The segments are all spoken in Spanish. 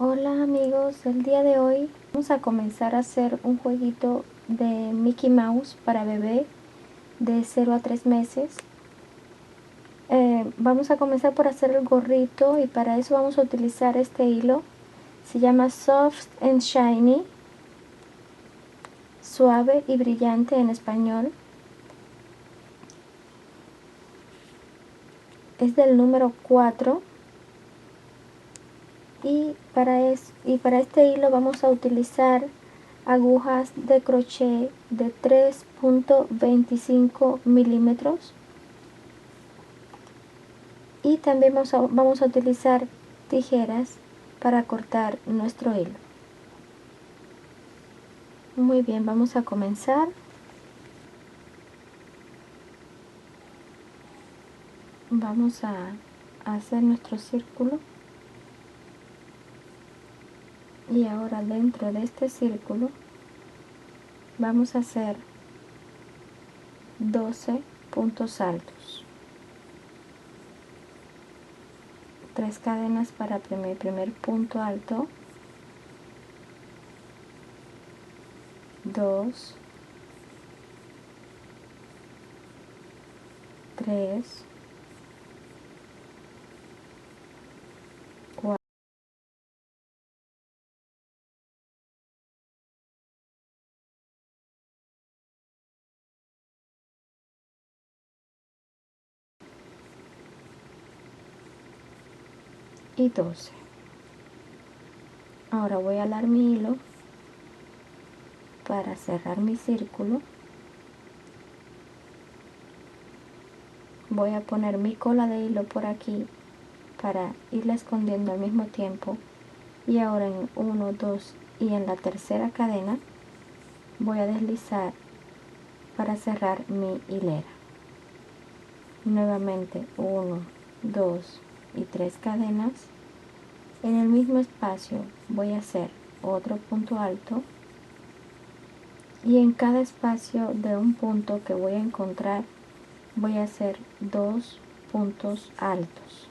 Hola amigos, el día de hoy vamos a comenzar a hacer un jueguito de Mickey Mouse para bebé de 0 a 3 meses. Vamos a comenzar por hacer el gorrito y para eso vamos a utilizar este hilo. Se llama Soft and Shiny, suave y brillante en español. Es del número 4 y para este hilo vamos a utilizar agujas de crochet de 3.25 milímetros y también vamos a utilizar tijeras para cortar nuestro hilo. Muy bien, vamos a comenzar. Vamos a hacer nuestro círculo y ahora dentro de este círculo vamos a hacer 12 puntos altos, 3 cadenas para el primer punto alto, 2, 3, 4 y 12. Ahora voy a alar mi hilo para cerrar mi círculo. Voy a poner mi cola de hilo por aquí para irla escondiendo al mismo tiempo, y ahora en 1, 2 y en la tercera cadena voy a deslizar para cerrar mi hilera. Nuevamente 1, 2 y 3 cadenas. En el mismo espacio voy a hacer otro punto alto y en cada espacio de un punto que voy a encontrar voy a hacer 2 puntos altos.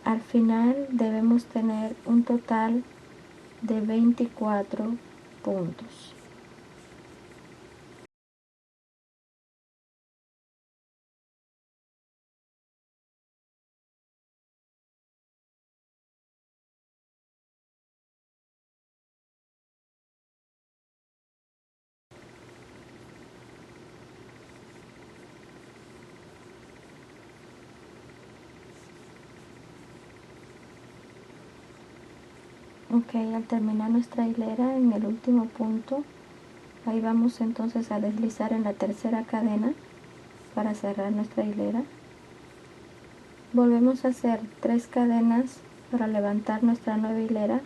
Al final debemos tener un total de 24 puntos. Ok, al terminar nuestra hilera en el último punto, ahí vamos entonces a deslizar en la tercera cadena para cerrar nuestra hilera. Volvemos a hacer 3 cadenas para levantar nuestra nueva hilera.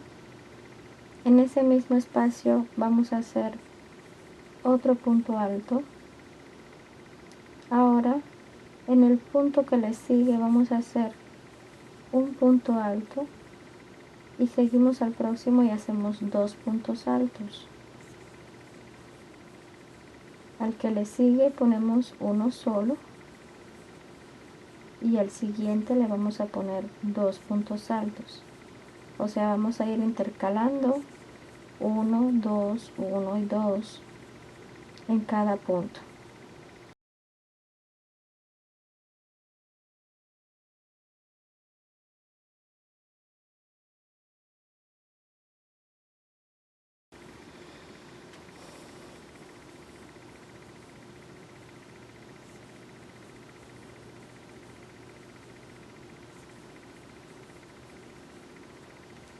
En ese mismo espacio vamos a hacer otro punto alto. Ahora en el punto que le sigue vamos a hacer un punto alto y seguimos al próximo y hacemos 2 puntos altos. Al que le sigue ponemos uno solo y al siguiente le vamos a poner 2 puntos altos. O sea, vamos a ir intercalando 1, 2, 1 y 2 en cada punto.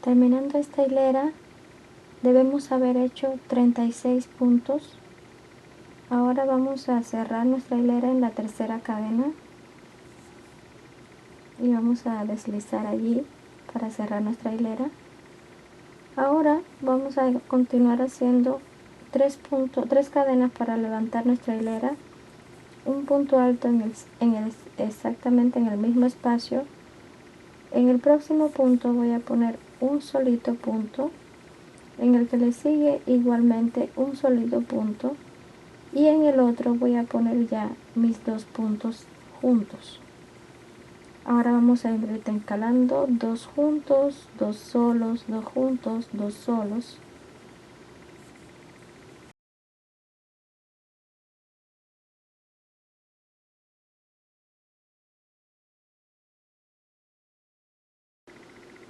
Terminando esta hilera debemos haber hecho 36 puntos. Ahora vamos a cerrar nuestra hilera en la tercera cadena y vamos a deslizar allí para cerrar nuestra hilera. Ahora vamos a continuar haciendo 3 cadenas para levantar nuestra hilera, un punto alto exactamente en el mismo espacio. En el próximo punto voy a poner un solito punto En el que le sigue igualmente un solito punto y en el otro voy a poner ya mis dos puntos juntos. Ahora vamos a ir intercalando dos juntos, dos solos, dos juntos, dos solos.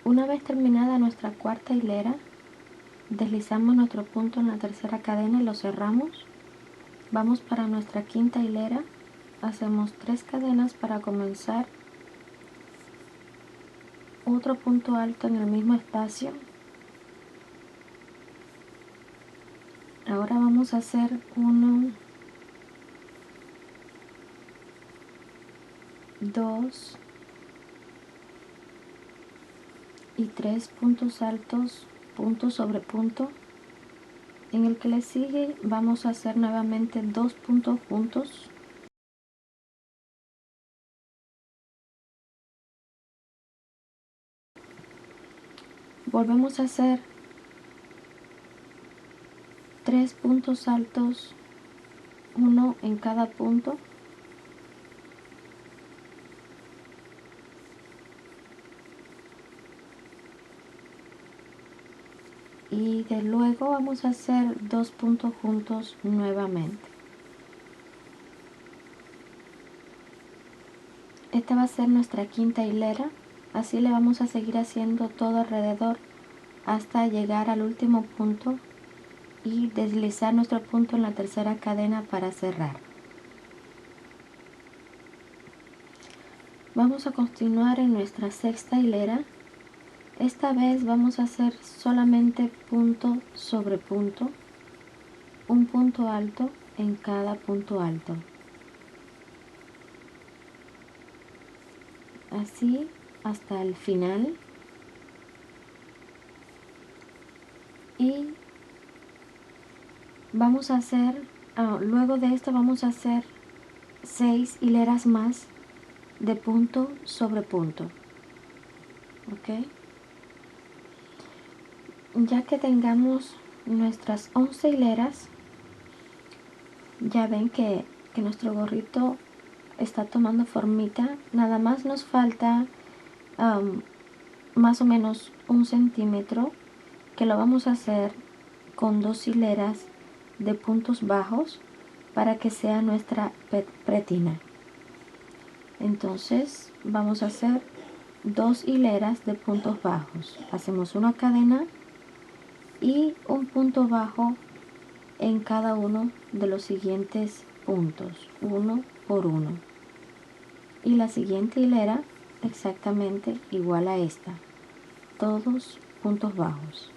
Una vez terminada nuestra cuarta hilera, deslizamos nuestro punto en la tercera cadena y lo cerramos. Vamos para nuestra quinta hilera, hacemos 3 cadenas para comenzar, otro punto alto en el mismo espacio. Ahora vamos a hacer 1, 2 y 3 puntos altos, punto sobre punto. En el que le sigue vamos a hacer nuevamente 2 puntos juntos. Volvemos a hacer 3 puntos altos, uno en cada punto. Y de luego vamos a hacer 2 puntos juntos nuevamente. Esta va a ser nuestra quinta hilera, así le vamos a seguir haciendo todo alrededor hasta llegar al último punto y deslizar nuestro punto en la tercera cadena para cerrar. Vamos a continuar en nuestra sexta hilera. Esta vez vamos a hacer solamente punto sobre punto, un punto alto en cada punto alto. Así hasta el final. Y vamos a hacer, luego de esto vamos a hacer 6 hileras más de punto sobre punto. ¿Ok? Ya que tengamos nuestras 11 hileras, ya ven que nuestro gorrito está tomando formita. Nada más nos falta más o menos 1 centímetro, que lo vamos a hacer con 2 hileras de puntos bajos para que sea nuestra pretina. Entonces vamos a hacer 2 hileras de puntos bajos. Hacemos una cadena y un punto bajo en cada uno de los siguientes puntos, uno por uno. Y la siguiente hilera exactamente igual a esta, todos puntos bajos.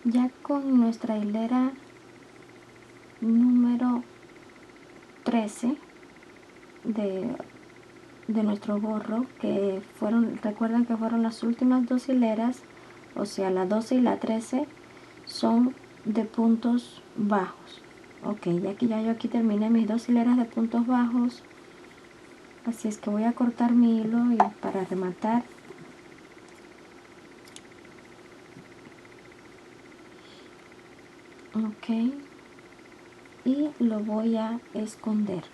Ya con nuestra hilera número 13 de nuestro gorro, que fueron, recuerden que fueron las últimas 2 hileras, o sea, la 12 y la 13 son de puntos bajos. Ok, ya que yo aquí terminé mis 2 hileras de puntos bajos, así es que voy a cortar mi hilo y para rematar ok, y lo voy a esconder.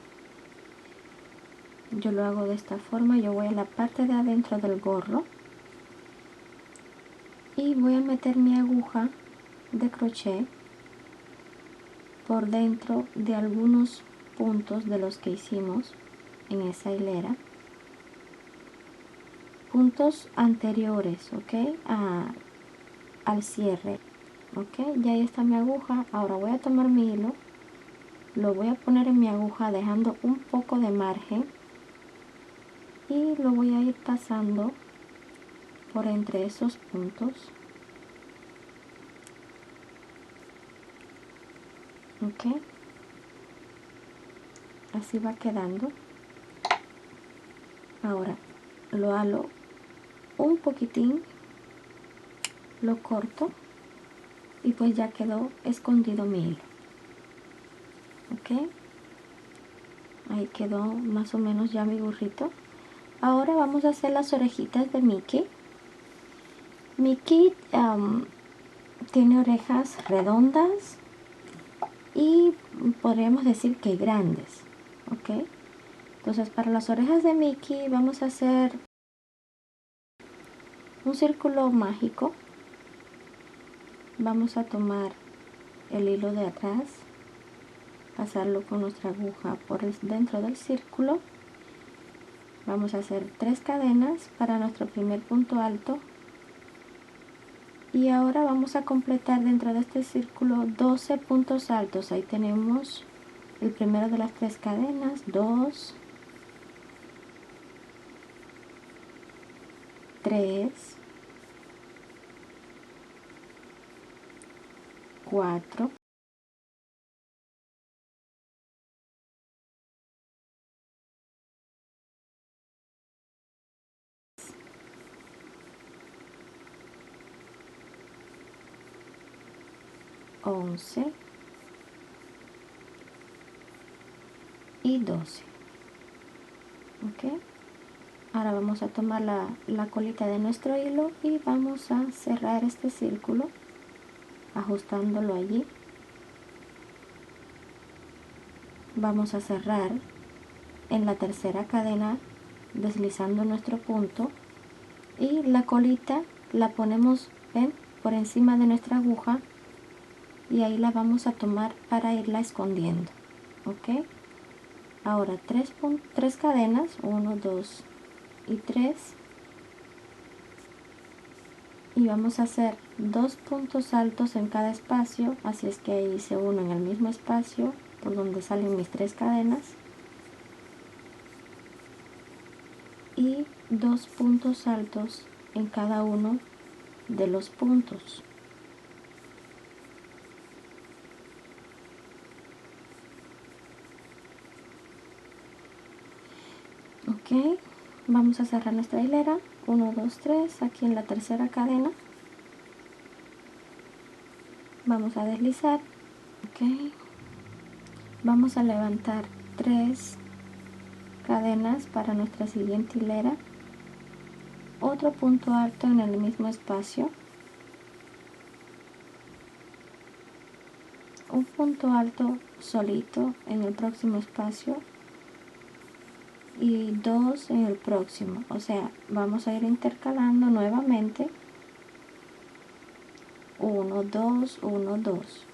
Yo lo hago de esta forma. Yo voy a la parte de adentro del gorro y voy a meter mi aguja de crochet por dentro de algunos puntos de los que hicimos en esa hilera, puntos anteriores, ok, al cierre. Ok, ya ahí está mi aguja. Ahora voy a tomar mi hilo, lo voy a poner en mi aguja dejando un poco de margen y lo voy a ir pasando por entre esos puntos. Ok, así va quedando. Ahora lo halo un poquitín, lo corto y pues ya quedó escondido mi hilo. Ok, ahí quedó más o menos ya mi gorrito. Ahora vamos a hacer las orejitas de Mickey. Mickey tiene orejas redondas y podríamos decir que grandes, ¿ok? Entonces para las orejas de Mickey vamos a hacer un círculo mágico. Vamos a tomar el hilo de atrás, pasarlo con nuestra aguja por dentro del círculo. Vamos a hacer 3 cadenas para nuestro primer punto alto. Y ahora vamos a completar dentro de este círculo 12 puntos altos. Ahí tenemos el primero de las 3 cadenas, 2, 3, 4, 11 y 12. ¿Ok? Ahora vamos a tomar la colita de nuestro hilo y vamos a cerrar este círculo ajustándolo allí. Vamos a cerrar en la tercera cadena deslizando nuestro punto y la colita la ponemos, ¿ven?, por encima de nuestra aguja y ahí la vamos a tomar para irla escondiendo. ¿Ok? Ahora 3 cadenas, 1, 2 y 3, y vamos a hacer 2 puntos altos en cada espacio, así es que ahí hice uno en el mismo espacio por donde salen mis 3 cadenas y 2 puntos altos en cada uno de los puntos. Ok, vamos a cerrar nuestra hilera, 1, 2, 3, aquí en la tercera cadena vamos a deslizar. Ok, vamos a levantar 3 cadenas para nuestra siguiente hilera, otro punto alto en el mismo espacio, un punto alto solito en el próximo espacio y 2 en el próximo. O sea, vamos a ir intercalando nuevamente 1, 2, 1, 2.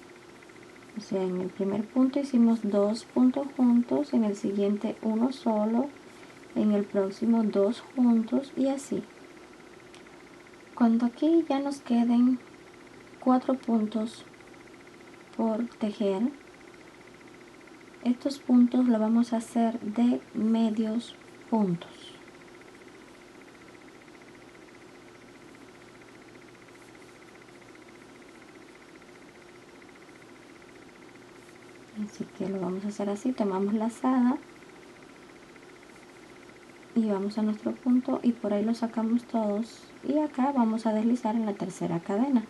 O sea, en el primer punto hicimos 2 puntos juntos, en el siguiente uno solo, en el próximo 2 juntos y así. Cuando aquí ya nos queden 4 puntos por tejer, estos puntos lo vamos a hacer de medios puntos. Así que lo vamos a hacer así, tomamos la lazada y vamos a nuestro punto y por ahí lo sacamos todos y acá vamos a deslizar en la tercera cadena.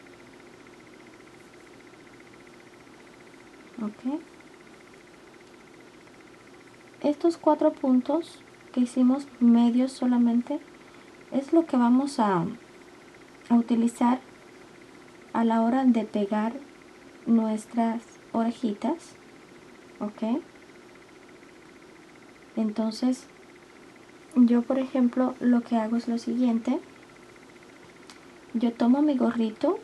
Ok, estos 4 puntos que hicimos medios solamente es lo que vamos a utilizar a la hora de pegar nuestras orejitas. Ok, entonces yo por ejemplo lo que hago es lo siguiente: yo tomo mi gorrito,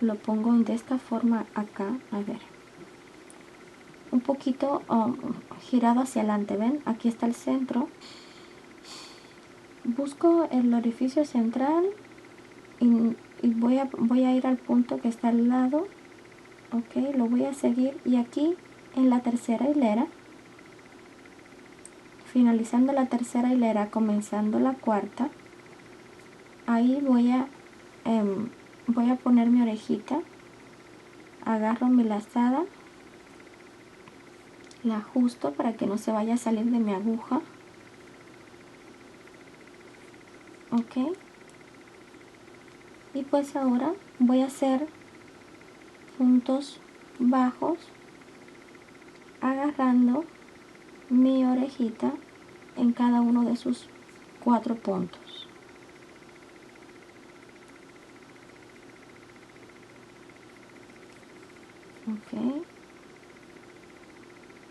lo pongo de esta forma acá, a ver, un poquito girado hacia adelante, ven, aquí está el centro, busco el orificio central y voy a ir al punto que está al lado. Ok, lo voy a seguir y aquí en la tercera hilera, finalizando la tercera hilera, comenzando la cuarta, ahí voy a poner mi orejita, agarro mi lazada, la ajusto para que no se vaya a salir de mi aguja. Ok, y pues ahora voy a hacer puntos bajos agarrando mi orejita en cada uno de sus 4 puntos. Ok,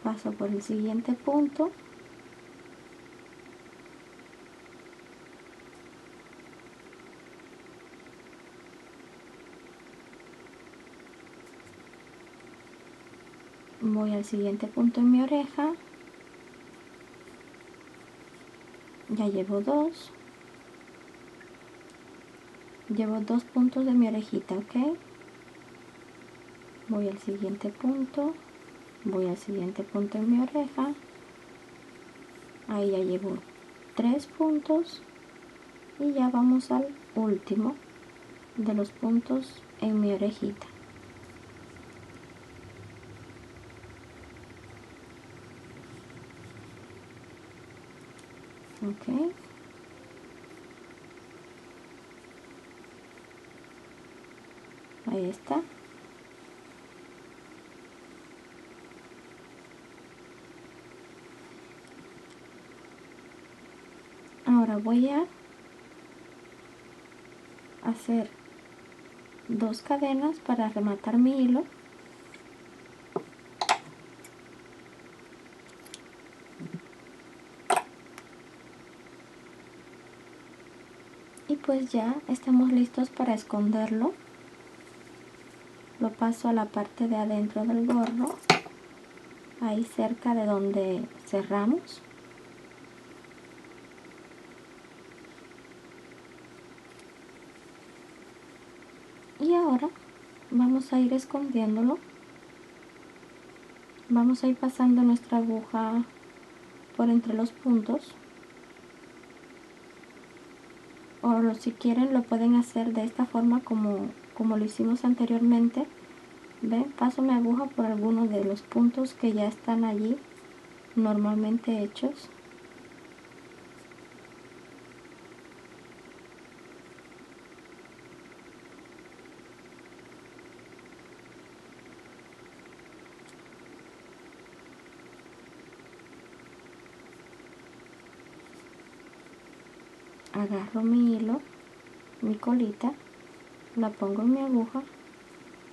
paso por el siguiente punto, voy al siguiente punto en mi oreja, ya llevo 2, llevo 2 puntos de mi orejita, ok, voy al siguiente punto, voy al siguiente punto en mi oreja, ahí ya llevo 3 puntos y ya vamos al último de los puntos en mi orejita. Ok, ahí está. Ahora voy a hacer 2 cadenas para rematar mi hilo. Y pues ya estamos listos para esconderlo. Lo paso a la parte de adentro del gorro, ahí cerca de donde cerramos. Y ahora vamos a ir escondiéndolo. Vamos a ir pasando nuestra aguja por entre los puntos. O si quieren lo pueden hacer de esta forma como lo hicimos anteriormente. ¿Ven? Paso mi aguja por algunos de los puntos que ya están allí normalmente hechos. Agarro mi hilo, mi colita, la pongo en mi aguja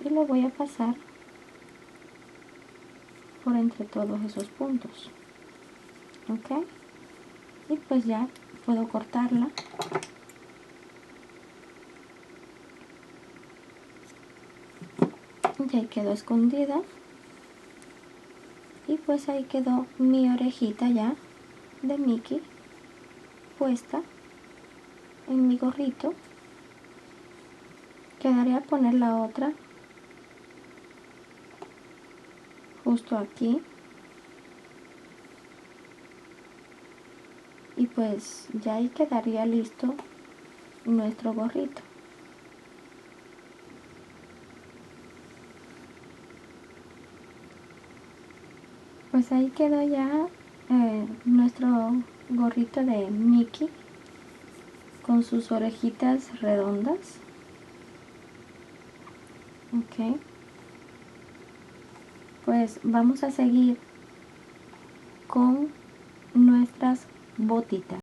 y lo voy a pasar por entre todos esos puntos. Ok, y pues ya puedo cortarla. Y ahí quedó escondida. Y pues ahí quedó mi orejita ya de Mickey puesta en mi gorrito. Quedaría poner la otra justo aquí. Y pues ya ahí quedaría listo nuestro gorrito. Pues ahí quedó ya nuestro gorrito de Mickey con sus orejitas redondas. Ok, pues vamos a seguir con nuestras botitas.